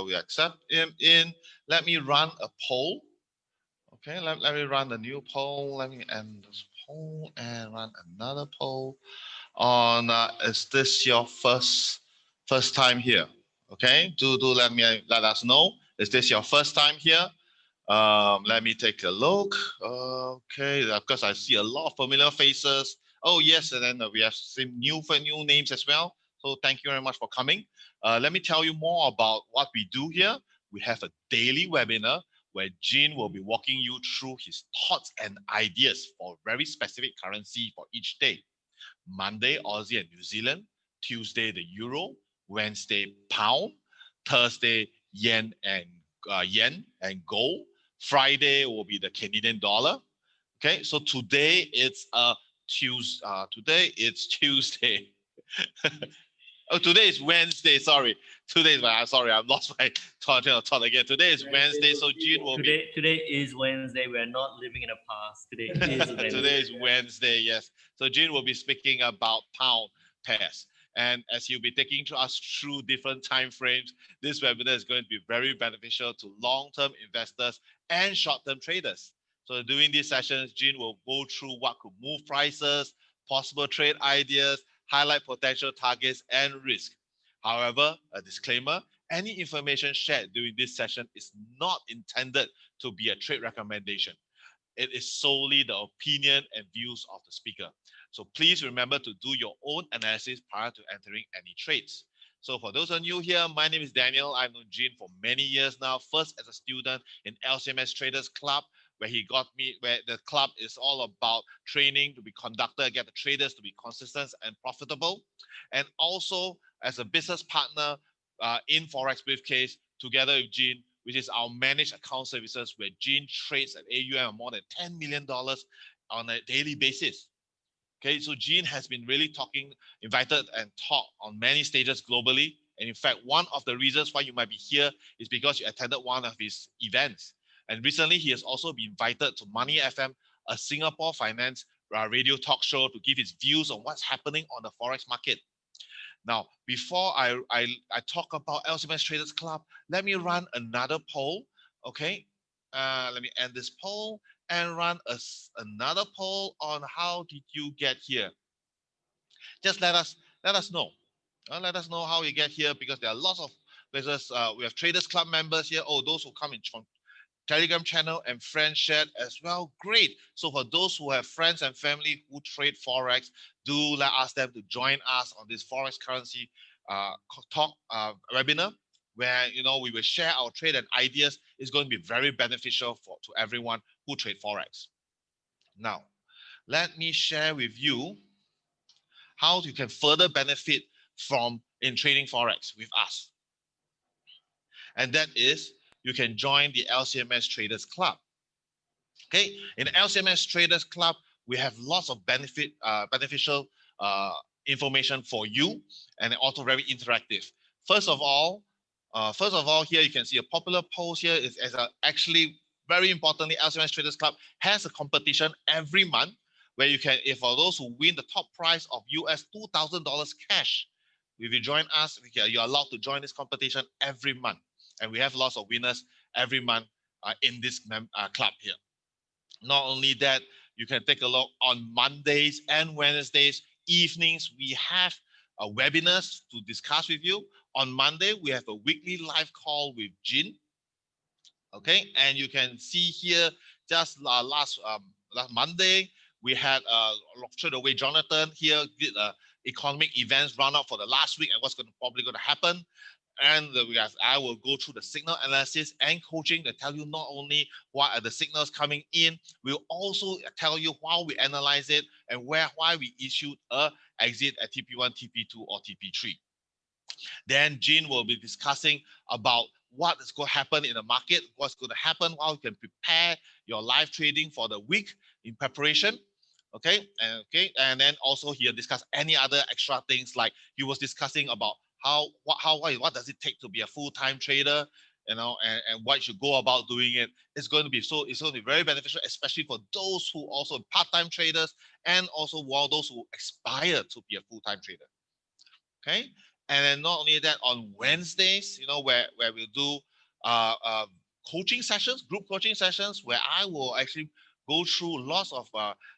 We accept him in. Let me run a poll. Okay, let me run a new poll. Let me end this poll and run another poll on is this your first time here? Okay, do let us know. Is this your first time here? Let me take a look. Okay, of course I see a lot of familiar faces. Oh yes, and then we have some new names as well. So thank you very much for coming. Let me tell you more about what we do here. We have a daily webinar where Jin will be walking you through his thoughts and ideas for very specific currency for each day. Monday, Aussie and New Zealand. Tuesday, the Euro. Wednesday, Pound. Thursday, Yen and Gold. Friday will be the Canadian dollar. Okay, so today it's Tuesday. Today it's Tuesday. Oh, today is Wednesday. Sorry, today is my. Sorry, I've lost my thought again. Today is Wednesday, so June will be. Today is Wednesday. We are not living in the past. Today is Wednesday. Today is Wednesday. Yes. So June will be speaking about pound pairs, and as he'll be taking to us through different time frames, this webinar is going to be very beneficial to long-term investors and short-term traders. So during these sessions, June will go through what could move prices, possible trade ideas, highlight potential targets and risk. However, a disclaimer, any information shared during this session is not intended to be a trade recommendation. It is solely the opinion and views of the speaker. So please remember to do your own analysis prior to entering any trades. So for those of you here, my name is Daniel. I've known Jin for many years now, first as a student in LCMS Traders Club, where the club is all about training to be conducted, get the traders to be consistent and profitable. And also as a business partner in Forex Briefcase, together with Jin, which is our managed account services, where Jin trades at AUM of more than $10 million on a daily basis. Okay, so Jin has been really invited and taught on many stages globally. And in fact, one of the reasons why you might be here is because you attended one of his events. And recently, he has also been invited to Money FM, a Singapore finance radio talk show, to give his views on what's happening on the Forex market. Now, before I talk about LCMS Traders Club, let me run another poll. Okay, let me end this poll and run another poll on how did you get here. Just let us know. Let us know how you get here, because there are lots of places. We have Traders Club members here. Oh, those who come in from Telegram channel and friends shared as well. Great. So for those who have friends and family who trade Forex, do let ask them to join us on this Forex currency talk webinar, where we will share our trade and ideas. It's going to be very beneficial to everyone who trade Forex. Now, let me share with you how you can further benefit from in trading Forex with us. And that is, you can join the LCMS Traders Club. Okay, in the LCMS Traders Club, we have lots of beneficial information for you, and also very interactive. First of all, here you can see a popular post here is actually very importantly, LCMS Traders Club has a competition every month where you can, if for those who win the top prize of US $2,000 cash, if you join us, you're allowed to join this competition every month, and we have lots of winners every month in this club here. Not only that, you can take a look on Mondays and Wednesdays evenings. We have webinars to discuss with you. On Monday, we have a weekly live call with Jin. Okay, and you can see here just last Monday, we had straight away Jonathan here did economic events run up for the last week and what's probably going to happen. And I will go through the signal analysis and coaching to tell you not only what are the signals coming in, we'll also tell you how we analyze it and why we issued a exit at TP1, TP2, or TP3. Then Jin will be discussing about what is going to happen in the market, what's going to happen, how you can prepare your live trading for the week in preparation. Okay, and then also he'll discuss any other extra things, like he was discussing about what does it take to be a full-time trader, and what you should go about doing it. It's going to be very beneficial, especially for those who also part-time traders, and also those who aspire to be a full-time trader. Okay, And then not only that, on Wednesdays, where we'll do coaching sessions, group coaching sessions, where I will actually go through lots of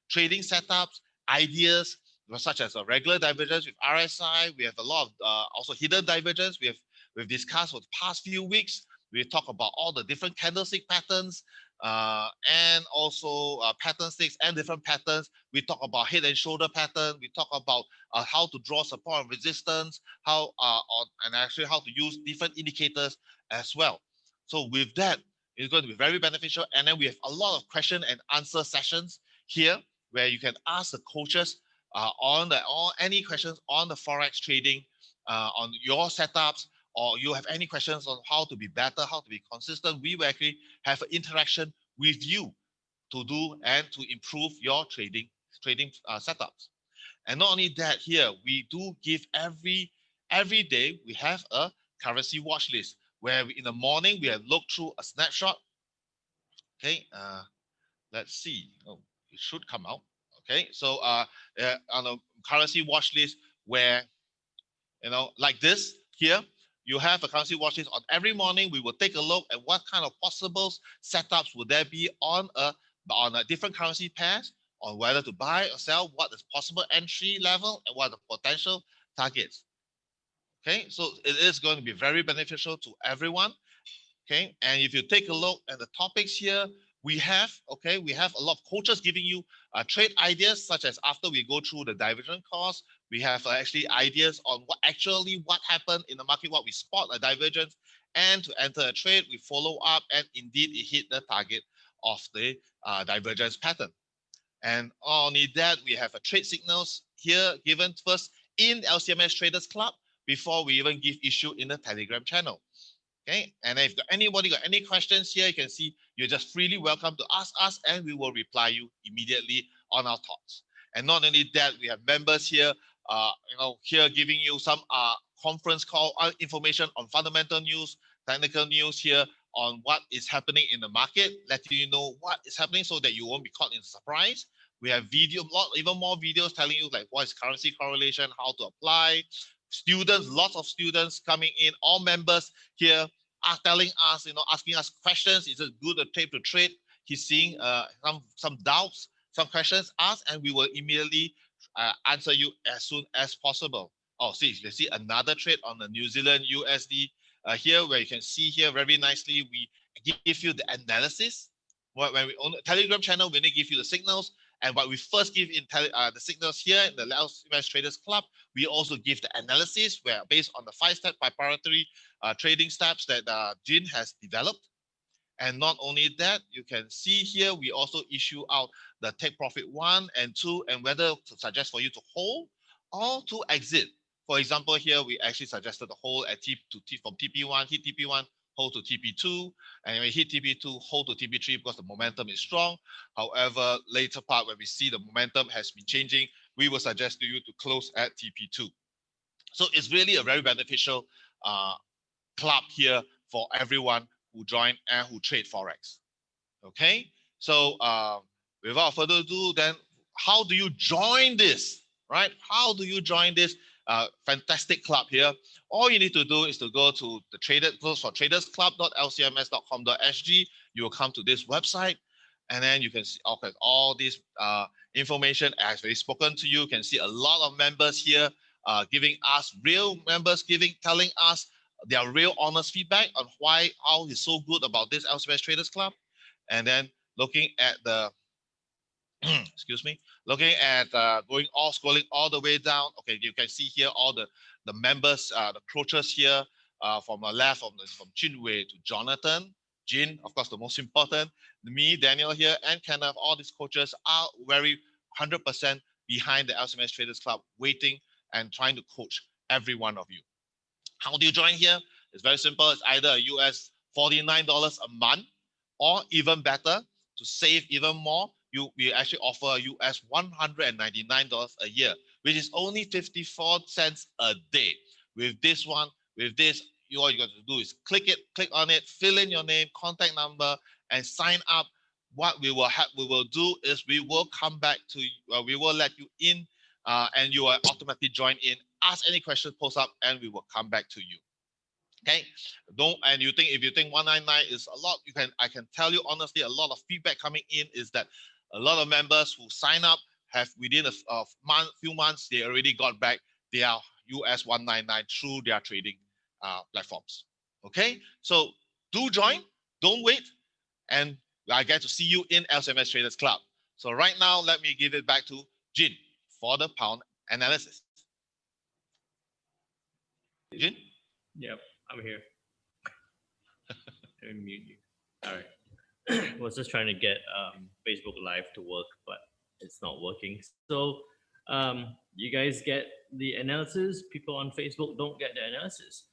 trading setups, ideas, such as a regular divergence with RSI. We have a lot of also hidden divergence. We've discussed for the past few weeks. We talk about all the different candlestick patterns, and also pattern sticks and different patterns. We talk about head and shoulder pattern. We talk about how to draw support and resistance, and actually how to use different indicators as well. So with that, it's going to be very beneficial. And then we have a lot of question and answer sessions here where you can ask the coaches on any questions on the forex trading, on your setups, or you have any questions on how to be better, how to be consistent. We will actually have an interaction with you to do and to improve your trading setups. And not only that, here we do give every day we have a currency watch list where in the morning we have looked through a snapshot. Okay, let's see. Oh, it should come out. Okay, so on a currency watch list where like this here, you have a currency watch list. On every morning we will take a look at what kind of possible setups would there be on a different currency pairs, on whether to buy or sell, what is possible entry level, and what are the potential targets. Okay, so it is going to be very beneficial to everyone. Okay, and if you take a look at the topics here, we have a lot of coaches giving you trade ideas, such as after we go through the divergent course, we have actually ideas on what happened in the market, what we spot a divergence, and to enter a trade, we follow up, and indeed it hit the target of the divergence pattern. And not only that, we have a trade signals here given first in LCMS Traders Club before we even give issue in the Telegram channel. Okay, and if anybody got any questions here, you can see you're just freely welcome to ask us, and we will reply you immediately on our thoughts. And not only that, we have members here, here giving you some conference call information on fundamental news, technical news here on what is happening in the market, letting you know what is happening so that you won't be caught in surprise. We have even more videos telling you like what is currency correlation, how to apply. Students, lots of students coming in, all members here are telling us, asking us questions. Is it good a tape to trade? He's seeing some doubts, some questions asked, and we will immediately answer you as soon as possible. Oh, see, you can see another trade on the New Zealand USD here, where you can see here very nicely, we give you the analysis. When we on the Telegram channel, we only give you the signals. And what we first give in the signals here in the LCMS Traders Club, we also give the analysis where based on the 5-step preparatory trading steps that Jin has developed. And not only that, you can see here, we also issue out the take profit 1 and 2, and whether to suggest for you to hold or to exit. For example, here we actually suggested the hold at from TP1, hit TP1, hold to TP2, and when we hit TP2, hold to TP3 because the momentum is strong. However, later part when we see the momentum has been changing, we will suggest to you to close at TP2. So it's really a very beneficial club here for everyone who join and who trade Forex. Okay, so without further ado, then how do you join this, right? How do you join this fantastic club here? All you need to do is to go to the tradersclub.lcms.com.sg. You will come to this website, and then you can see all this information as already spoken to you. You can see a lot of members here giving us real members telling us their real honest feedback on how it's so good about this LCMS Traders Club. And then looking at the excuse me, looking at scrolling all the way down. Okay, you can see here all the members, the coaches here from the left, from Chinwei to Jonathan, Jin, of course, the most important, me, Daniel here, and Kenneth. All these coaches are very 100% behind the LCMS Traders Club, waiting and trying to coach every one of you. How do you join here? It's very simple. It's either a US $49 a month, or even better, to save even more, we actually offer US $199 a year, which is only 54 cents a day. With this, all you got to do is click on it, fill in your name, contact number, and sign up. What we will do is we will come back to you, we will let you in, and you will automatically join in ask any question, post up, and we will come back to you. Okay, don't, and you think, if you think 199 is a lot, I can tell you honestly, a lot of feedback coming in is that a lot of members who sign up have within a few months, they already got back their US 199 through their trading platforms. Okay, so do join, don't wait, and I get to see you in LCMS Traders Club. So right now, let me give it back to Jin for the pound analysis. Jin? Yep, I'm here. Let me mute you. All right. Was just trying to get Facebook Live to work, but it's not working. So you guys get the analysis. People on Facebook don't get the analysis.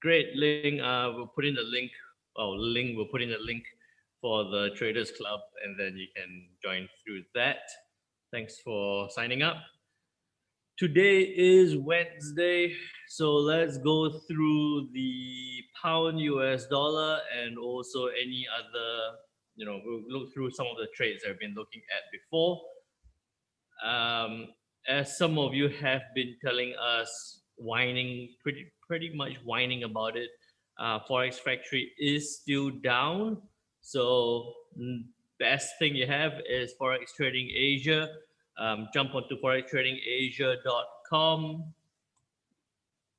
Great link. We'll put in the link. We'll put in the link for the Traders Club, and then you can join through that. Thanks for signing up. Today is Wednesday, so let's go through the pound US dollar and also any other, we'll look through some of the trades I've been looking at before. As some of you have been telling us, pretty much whining about it, Forex Factory is still down. So best thing you have is Forex Trading Asia. Jump onto forextradingasia.com,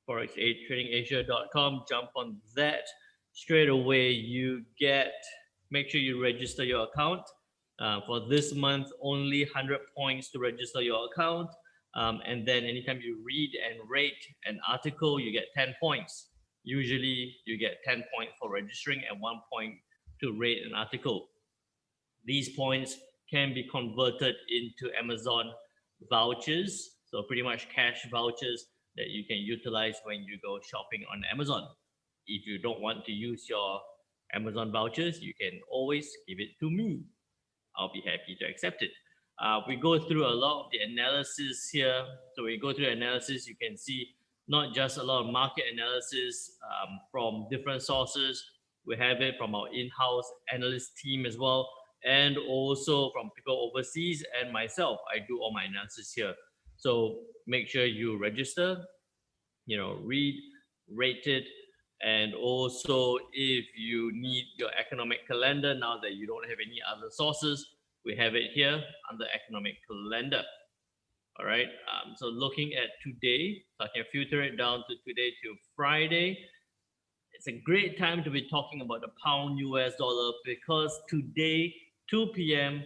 forextradingasia.com, jump on that. Straight away, make sure you register your account. For this month, only 100 points to register your account. And then anytime you read and rate an article, you get 10 points. Usually you get 10 points for registering and 1 point to rate an article. These points can be converted into Amazon vouchers. So pretty much cash vouchers that you can utilize when you go shopping on Amazon. If you don't want to use your Amazon vouchers, you can always give it to me. I'll be happy to accept it. We go through a lot of the analysis here. So we go through analysis, you can see not just a lot of market analysis from different sources. We have it from our in-house analyst team as well, and also from people overseas and myself. I do all my analysis here. So make sure you register, read, rate it, and also if you need your economic calendar, now that you don't have any other sources, we have it here under economic calendar. All right, so looking at today, so I can filter it down to today to Friday. It's a great time to be talking about the pound US dollar because today, 2 p.m.,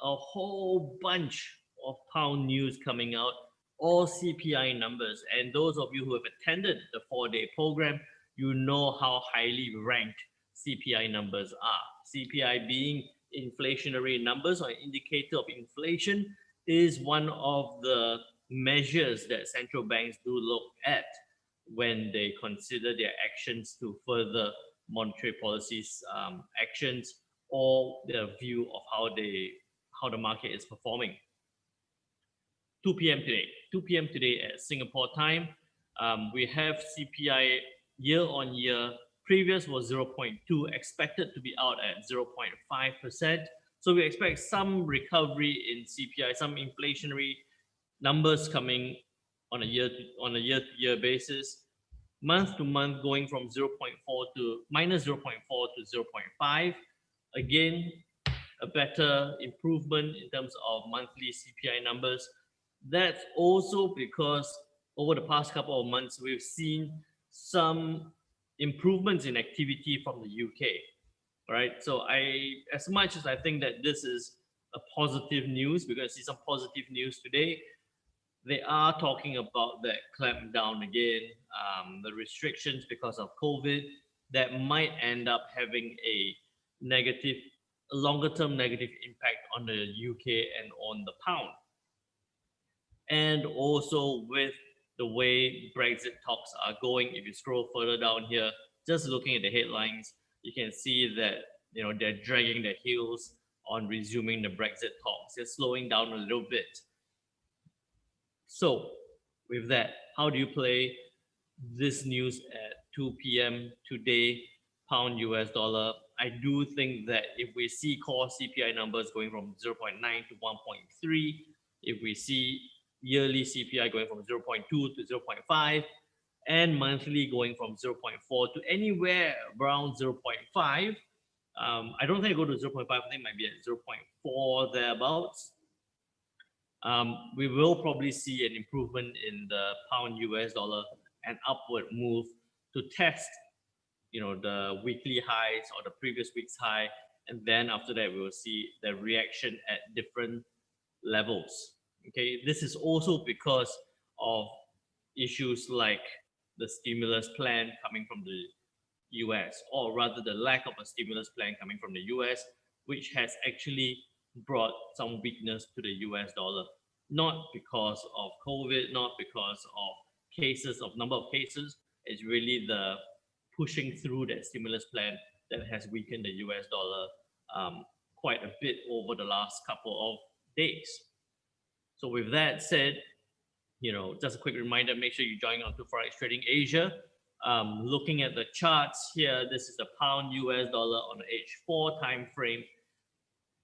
a whole bunch of pound news coming out, all CPI numbers. And those of you who have attended the 4-day program, you know how highly ranked CPI numbers are. CPI being inflationary numbers or indicator of inflation is one of the measures that central banks do look at when they consider their actions to further monetary policies actions or their view of how the market is performing. 2 p.m. today. 2 p.m. today at Singapore time. We have CPI year on year. Previous was 0.2, expected to be out at 0.5%. So we expect some recovery in CPI, some inflationary numbers coming on a year-to-year basis. Month to month going from 0.4 to minus 0.4 to 0.5. Again, a better improvement in terms of monthly CPI numbers. That's also because over the past couple of months, we've seen some improvements in activity from the UK, right? So as much as I think that this is a positive news, we're going to see some positive news today. They are talking about that clampdown again, the restrictions because of COVID that might end up having a longer-term negative impact on the UK and on the pound. And also with the way Brexit talks are going, if you scroll further down here, just looking at the headlines, you can see that they're dragging their heels on resuming the Brexit talks. They're slowing down a little bit. So with that, how do you play this news at 2 p.m. today, pound US dollar? I do think that if we see core CPI numbers going from 0.9 to 1.3, if we see yearly CPI going from 0.2 to 0.5 and monthly going from 0.4 to anywhere around 0.5, I don't think I go to 0.5, I think it might be at 0.4 thereabouts. We will probably see an improvement in the pound US dollar, an upward move to test, the weekly highs or the previous week's high, and then after that we will see the reaction at different levels. Okay, this is also because of issues like the stimulus plan coming from the US, or rather the lack of a stimulus plan coming from the US, which has actually brought some weakness to the US dollar. Not because of COVID, not because of number of cases. It's really the pushing through that stimulus plan that has weakened the US dollar quite a bit over the last couple of days. So with that said, just a quick reminder, make sure you join on to Forex Trading Asia. Looking at the charts here, this is the pound US dollar on the H4 time frame.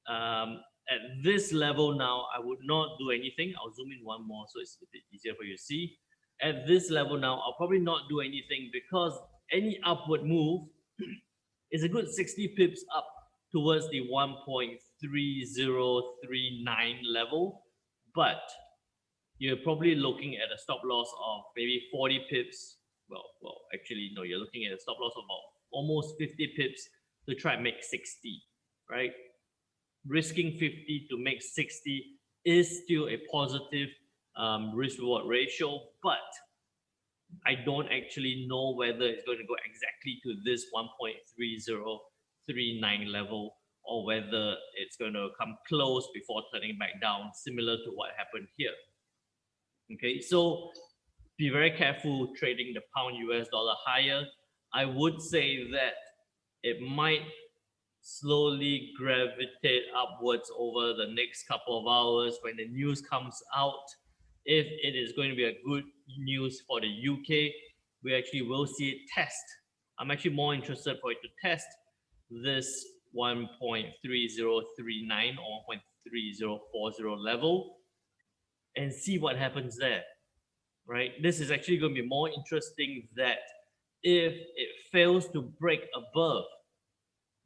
At this level now, I would not do anything. I'll zoom in one more so it's a bit easier for you to see. At this level now, I'll probably not do anything because any upward move is a good 60 pips up towards the 1.3039 level. But you're probably looking at a stop loss of maybe 40 pips. Well, actually, no, you're looking at a stop loss of about almost 50 pips to try and make 60, right? Risking 50 to make 60 is still a positive risk-reward ratio, but I don't actually know whether it's going to go exactly to this 1.3039 level or whether it's going to come close before turning back down, similar to what happened here. Okay, so be very careful trading the pound US dollar higher. I would say that it might slowly gravitate upwards over the next couple of hours when the news comes out. If it is going to be a good news for the UK, we actually will see it test. I'm actually more interested for it to test this 1.3039 or 1.3040 level and see what happens there, right? This is actually going to be more interesting that if it fails to break above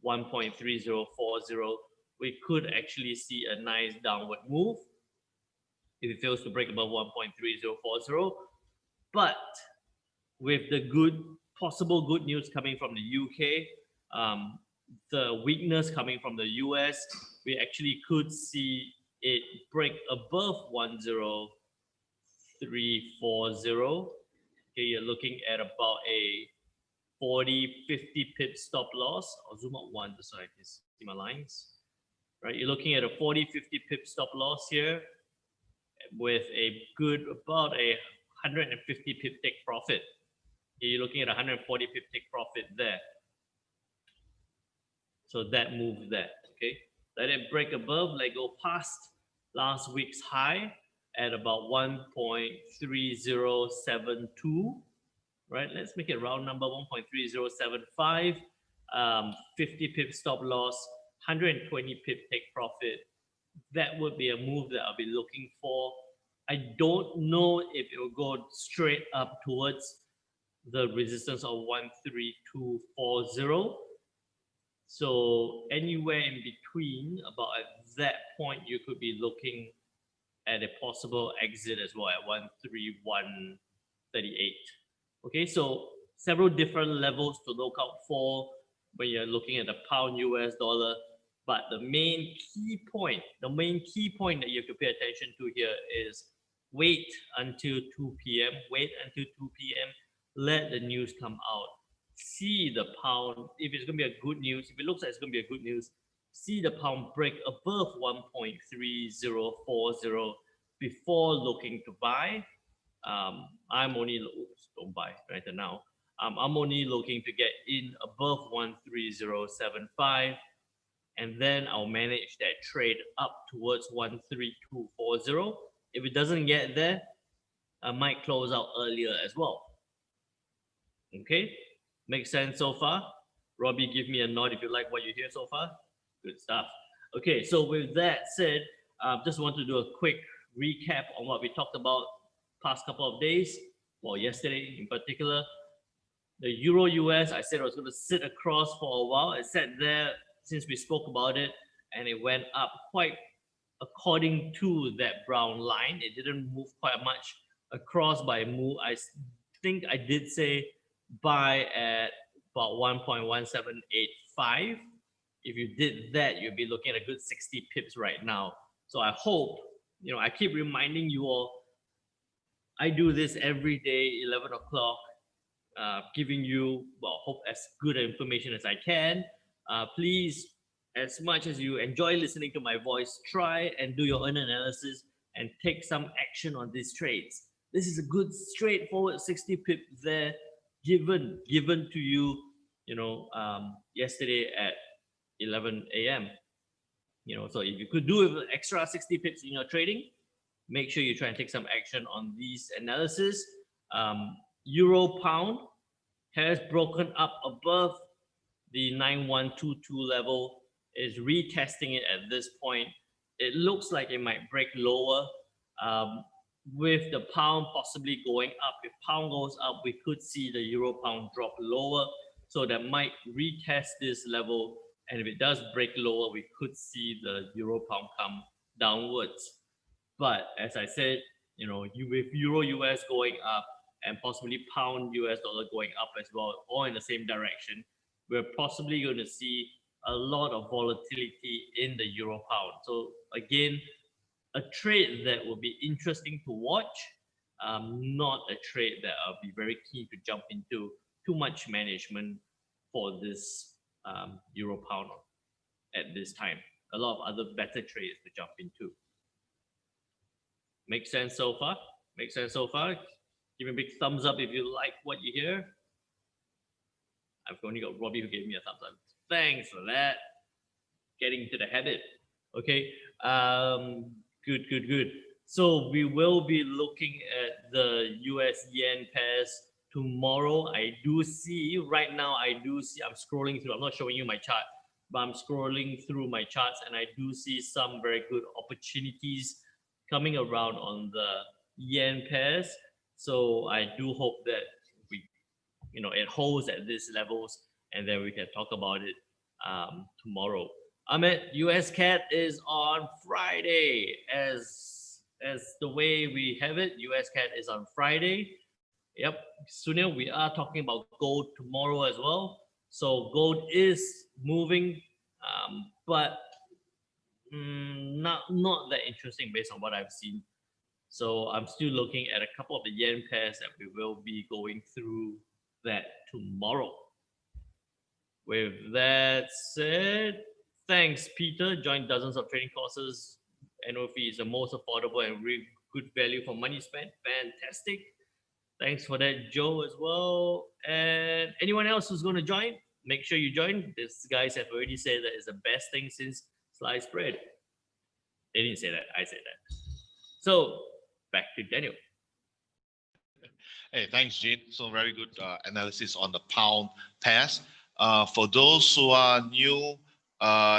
1.3040, we could actually see a nice downward move if it fails to break above 1.3040. But with the possible good news coming from the UK, the weakness coming from the US, we actually could see it break above 1.0340. Okay, you're looking at about a 40-50 pip stop loss. I'll zoom out one so I can see my lines. Right, you're looking at a 40-50 pip stop loss here with a good about a 150 pip take profit. You're looking at 140 pip take profit there. So that move there, okay? Let it break above, let go past last week's high at about 1.3072. Right, let's make it round number 1.3075. 50 pip stop loss, 120 pip take profit. That would be a move that I'll be looking for. I don't know if it will go straight up towards the resistance of 13240. So anywhere in between, about at that point, you could be looking at a possible exit as well at 13138. Okay, so several different levels to look out for when you're looking at the pound US dollar. But the main key point that you have to pay attention to here is wait until 2 p.m. Wait until 2 p.m. Let the news come out. See the pound. If it's going to be a good news, if it looks like it's going to be a good news, see the pound break above 1.3040 before looking to buy. I'm only don't buy right now. I'm only looking to get in above 13075, and then I'll manage that trade up towards 13240. If it doesn't get there, I might close out earlier as well. Okay, makes sense so far? Robbie, give me a nod if you like what you hear so far. Good stuff. Okay, so with that said, just want to do a quick recap on what we talked about past couple of days, well, yesterday in particular. The Euro US, I said I was going to sit across for a while. It sat there since we spoke about it, and it went up quite according to that brown line. It didn't move quite much across, but it moved. I think I did say buy at about 1.1785. If you did that, you'd be looking at a good 60 pips right now. So I hope, I keep reminding you all, I do this every day, 11 o'clock, giving you, well, hope as good information as I can. Please, as much as you enjoy listening to my voice, try and do your own analysis and take some action on these trades. This is a good straightforward 60 pip there given to you, yesterday at 11 a.m. So if you could do an extra 60 pips in your trading, make sure you try and take some action on these analysis. Euro pound has broken up above the 9122 level, is retesting it at this point. It looks like it might break lower, with the pound possibly going up. If pound goes up, we could see the euro pound drop lower, so that might retest this level, and if it does break lower, we could see the euro pound come downwards. But as I said, with euro US going up and possibly pound US dollar going up as well, or in the same direction, we're possibly going to see a lot of volatility in the euro pound. So again, a trade that will be interesting to watch, not a trade that I'll be very keen to jump into. Too much management for this euro pound at this time. A lot of other better trades to jump into. Make sense so far? Make sense so far? Give me a big thumbs up if you like what you hear. I've only got Robbie who gave me a thumbs up. Thanks for that. Getting into the habit. Okay. Good. So we will be looking at the US yen pairs tomorrow. I'm scrolling through. I'm not showing you my chart, but I'm scrolling through my charts, and I do see some very good opportunities coming around on the yen pairs. So I do hope that it holds at these levels, and then we can talk about it tomorrow. Ahmed, US CAD is on Friday, as the way we have it. US CAD is on Friday. Yep, Sunil, we are talking about gold tomorrow as well. So gold is moving, but not that interesting based on what I've seen. So I'm still looking at a couple of the yen pairs that we will be going through that tomorrow. With that said, thanks, Peter. Joined dozens of trading courses. Annual fee is the most affordable and really good value for money spent. Fantastic. Thanks for that, Joe, as well. And anyone else who's going to join, make sure you join. These guys have already said that it's the best thing since sliced bread. They didn't say that. I said that. So back to Daniel. Hey, thanks, Jin. So very good analysis on the pound pairs. For those who are new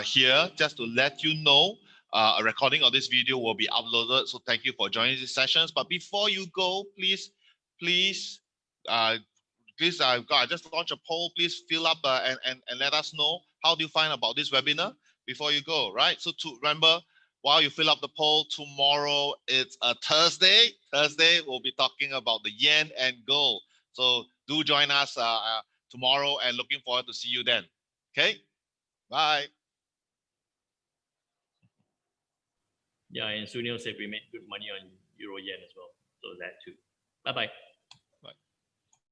here, just to let you know, a recording of this video will be uploaded. So thank you for joining these sessions. But before you go, please, I just launched a poll. Please fill up and let us know how do you find about this webinar before you go, right? So to remember, while you fill up the poll, tomorrow it's a Thursday. Thursday, we'll be talking about the yen and gold. So do join us tomorrow, and looking forward to see you then. Okay, bye. Yeah, and Sunil said we made good money on euro yen as well. So that too. Bye-bye.